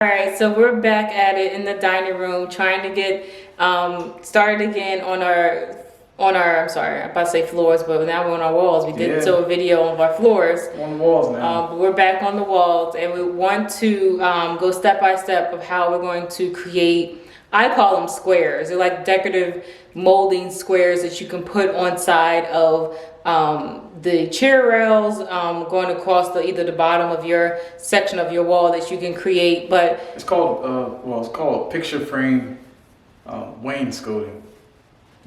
All right, so we're back at it in the dining room, trying to get started again on our. I'm sorry, I'm about to say floors, but now we're on our walls. We did a video of our floors. On the walls now. But we're back on the walls, and we want to go step by step of how we're going to create. I call them squares. They're like decorative molding squares that you can put on side of the chair rails, going across either the bottom of your section of your wall that you can create. But it's called picture frame wainscoting.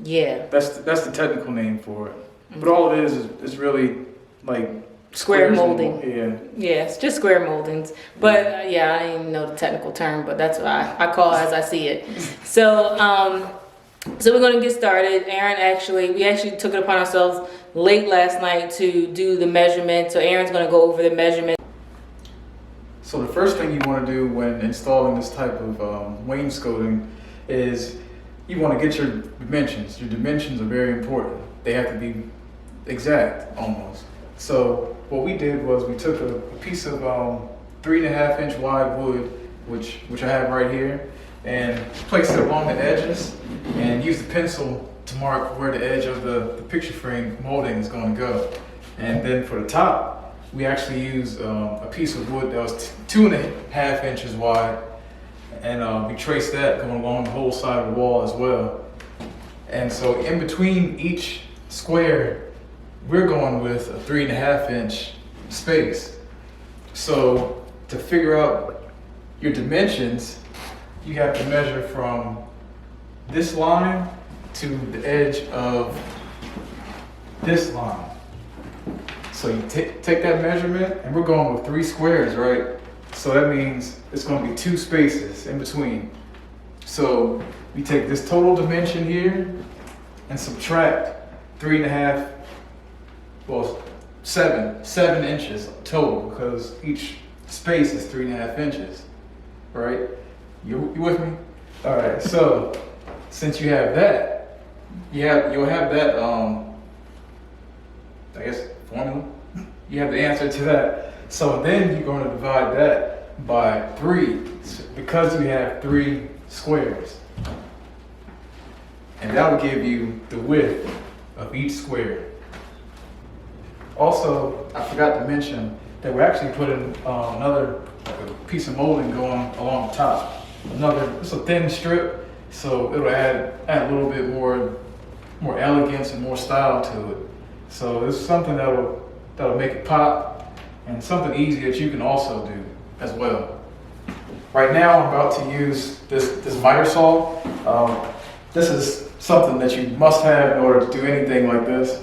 Yeah, that's the technical name for it. But all it is really like square molding. Yeah, it's just square moldings. But yeah, I didn't even know the technical term, but that's what I call it as I see it. So we're going to get started. We actually took it upon ourselves late last night to do the measurement. So Aaron's going to go over the measurement. So the first thing you want to do when installing this type of wainscoting is you want to get your dimensions. Your dimensions are very important. They have to be exact almost. So what we did was we took a piece of 3.5 inch wide wood, which I have right here, and placed it along the edges and used the pencil to mark where the edge of the picture frame molding is going to go. And then for the top, we actually used a piece of wood that was 2.5 inches wide, and we traced that going along the whole side of the wall as well. And so in between each square, we're going with a 3.5 inch space. So to figure out your dimensions, you have to measure from this line to the edge of this line. So you take that measurement, and we're going with 3 squares, right? So that means it's going to be 2 spaces in between. So we take this total dimension here and subtract 3.5, well, 7 inches total, because each space is 3.5 inches, right? You with me? All right. So since you have that, you'll have that I guess formula. You have the answer to that. So then you're going to divide that by 3 because you have 3 squares, and that will give you the width of each square. Also, I forgot to mention that we're actually putting another piece of molding going along the top. It's a thin strip, so it'll add a little bit more elegance and more style to it. So it's something that'll make it pop, and something easy that you can also do as well. Right now, I'm about to use this miter saw. This is something that you must have in order to do anything like this.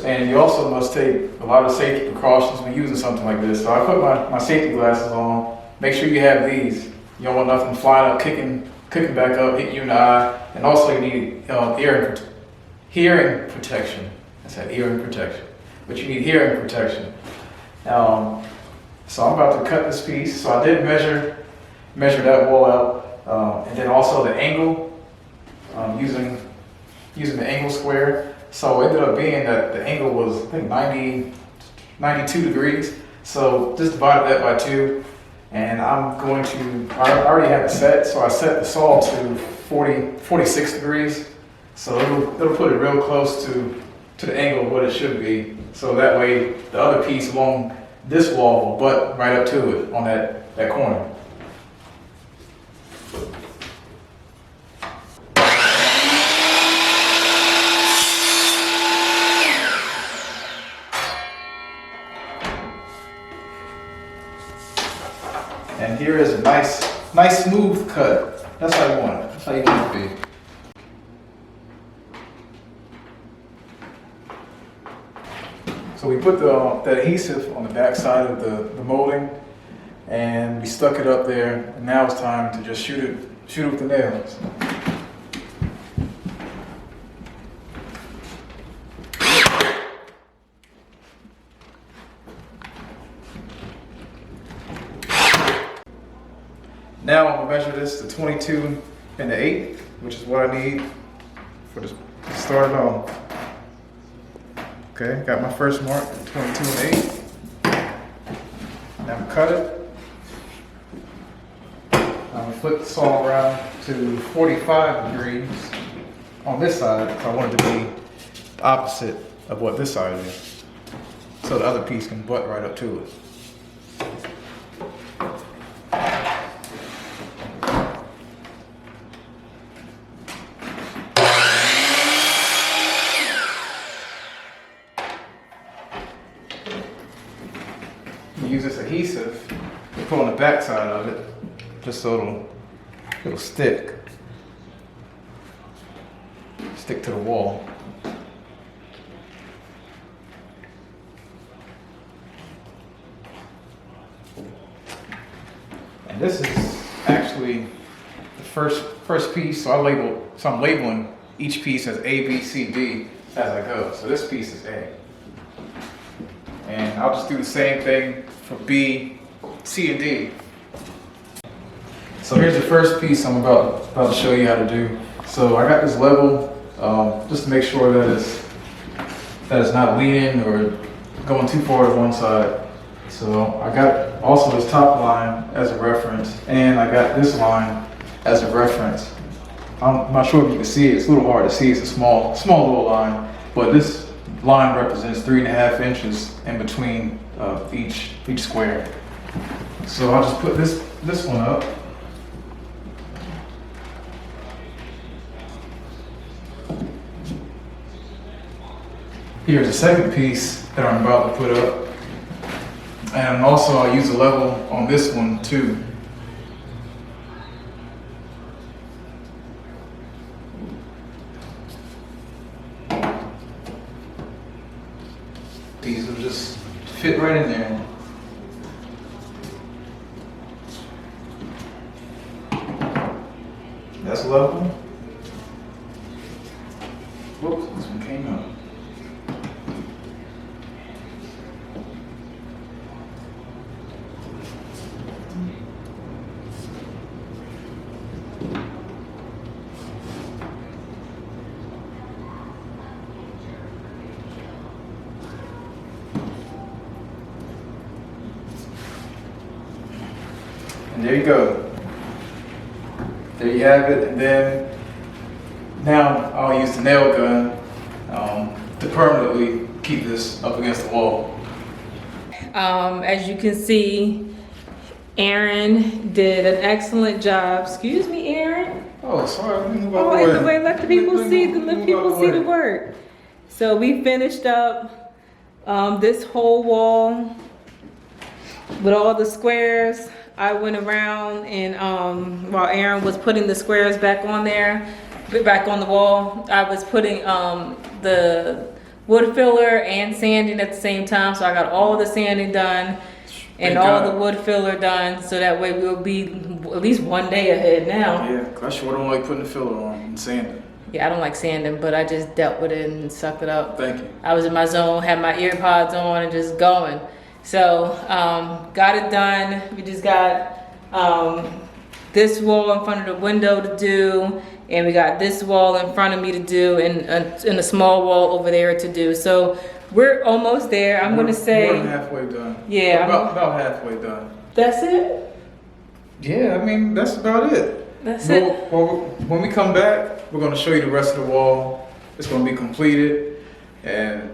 And you also must take a lot of safety precautions when using something like this. So I put my safety glasses on. Make sure you have these. You don't want nothing flying up, kicking back up, hitting you in the eye. And also you need hearing protection. I said hearing protection. But you need hearing protection. So I'm about to cut this piece. So I did measure that wall out. And then also the angle, using the angle square. So it ended up being that the angle was, I think, 92 degrees. So just divided that by 2. And I already have it set, so I set the saw to 46 degrees. So it'll put it real close to the angle of what it should be. So that way the other piece along this wall will butt right up to it on that corner. And here is a nice smooth cut. That's how you want it. That's how you want it to be. So we put the adhesive on the back side of the molding, and we stuck it up there. And now it's time to just shoot it with the nails. Now I'm gonna measure this to 22 1/8, which is what I need for this to start it off. Okay, got my first mark, 22 1/8. Now cut it. Flip the saw around to 45 degrees on this side, so I want it to be opposite of what this side is, so the other piece can butt right up to it. You use this adhesive to put on the back side of it, just so it'll stick to the wall. And this is actually the first piece, so I'm labeling each piece as A, B, C, D as I go. So this piece is A. And I'll just do the same thing for B, C, and D. So here's the first piece I'm about to show you how to do. So I got this level just to make sure that it's not leaning or going too far to one side. So I got also this top line as a reference, and I got this line as a reference. I'm not sure if you can see it. It's a little hard to see. It's a small little line, but this line represents 3.5 inches in between each square. So I'll just put this one up. Here's the second piece that I'm about to put up. And also I'll use a level on this one too. These will just fit right in there. That's level. Whoops, this one came up. And there you go. There you have it. And then now I'll use the nail gun to permanently keep this up against the wall. As you can see, Aaron did an excellent job. Excuse me, Aaron. Oh, sorry. Let me move out Oh, the way. it's the way. Let the people see. Let me Let move people out see the the way. work. So we finished up this whole wall with all the squares. I went around and while Aaron was putting the squares back on there, back on the wall, I was putting the wood filler and sanding at the same time. So I got all the sanding done and Thank all God. the wood filler done. So that way we'll be at least one day ahead now. Yeah, 'cause I sure don't like putting the filler on and sanding. Yeah, I don't like sanding, but I just dealt with it and sucked it up. Thank you. I was in my zone, had my ear pods on and just going. So, got it done. We just got this wall in front of the window to do, and we got this wall in front of me to do, and a small wall over there to do. So we're almost there. I'm gonna say, more than halfway done. Yeah, about halfway done. that's it. Yeah, I mean that's about it. That's it. When we come back, we're gonna show you the rest of the wall. It's gonna be completed, and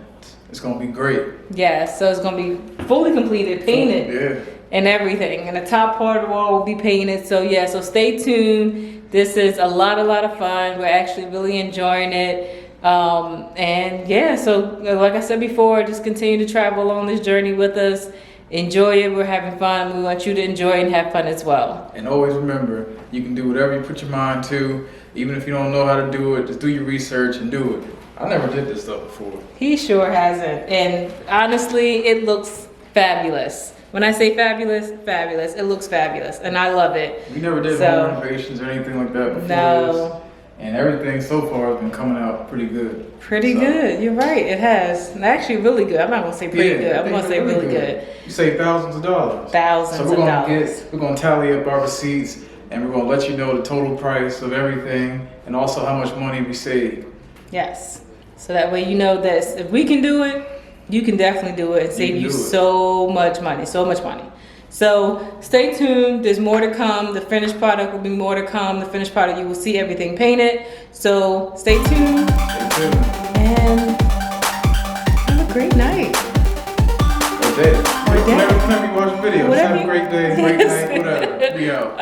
it's gonna be great. Yeah, so it's gonna be fully completed, painted. Yeah. And everything, and the top part of the wall will be painted. So yeah, so stay tuned. This is a lot of fun. We're actually really enjoying it, and yeah, so like I said before, just continue to travel along this journey with us. Enjoy it. We're having fun. We want you to enjoy and have fun as well. And always remember, you can do whatever you put your mind to. Even if you don't know how to do it, just do your research and do it. I never did this stuff before. He sure hasn't, and honestly, it looks fabulous. When I say fabulous, fabulous. It looks fabulous, and I love it. We never did So- home renovations or anything like that before No. this. And everything so far has been coming out pretty good. Pretty So- good. You're right. It has. Actually, really good. I'm not gonna say pretty Yeah, good. I I'm think gonna say it's really good. You save thousands of dollars. Thousands So of we're gonna dollars. we're gonna tally up our receipts, and we're gonna let you know the total price of everything, and also how much money we saved. Yes. So that way you know that if we can do it, you can definitely do it and save can you do it. so much money. So much money. So stay tuned. There's more to come. The finished product will be more to come. The finished product, you will see everything painted. So stay tuned. Stay tuned. And have a great night. Or day. Whenever you watch the video, Whatever have a great day, great night, whatever. We out.